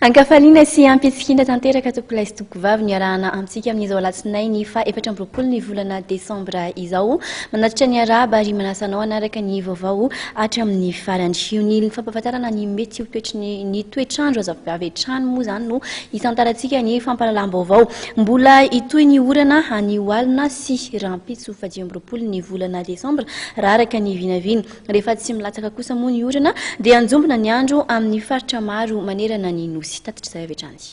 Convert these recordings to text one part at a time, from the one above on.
Ankafaliana sy ampitsikina tanteraka tompolay sy tokovavy ny arahana amintsika amin'izao alatsinainy fa 4 ny volana desambra izao manatitra ny araba ary manasanao anaraka ny vaovao hatramin'ny farany ny fampahafantarana ny mety ho ny toetrandro azo avy hatrany moa zany no isantarantsika ny fampahalalam-baovao mbola itoy ny orana any oalina sy rampitso fa 10 ny volana desambra raha araka ny vinaviny rehefa tsy milatsaka kosa moa ny orana dia anjombona ny andro amin'ny faritra maro manerana ny nosy tatitra izay avy hatrany.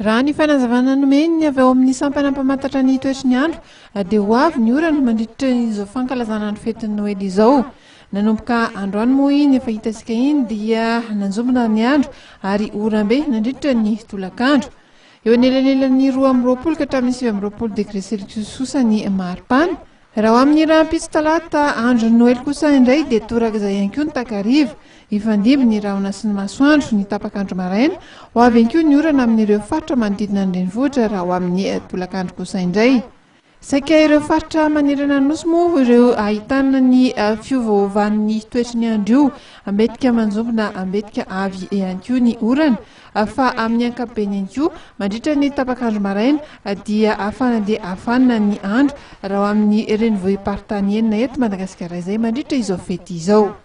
Raha ny fanazavana nomeny avy ao amin'ny sampanampamantatra ny toetry ny andro dia ho avy ny orana mandritra izao fankalazana ny fetin'ny Noely izao. Nanomboka androany moa iny efa hitasika iny dia nanjombona ny andro ary orambe nandritra ny tolakandro. Eo anelanelan'ny 2 ka hatramin'ny 7 degré celsius kosa ny maripana. Raha amin'ny rahampitso talata andro ny Noely kosa indray dia toraka izay ihany koa ny takariva. Ifandimby ny rahona sy ny masoandro ny tapakandro maraina ho avy ihany koa ny orana amin'ireo faritra manodidina ny renivohitra raha ho amin'ny tolakandro kosa indray. Saika ireo faritra manerana ny nosy moa ireo ahitana ny fiovaovan'ny toetry ny andro io ambetika manjombona ambetika avy ihany koa ny orana fa amin'ny ankapobeny ihany koa mandritra ny tapakandro maraina dia afana dia afana ny andro raha ho amin'ny renivohiparintany enina eto Madagasikara izay mandritra izao fety izao.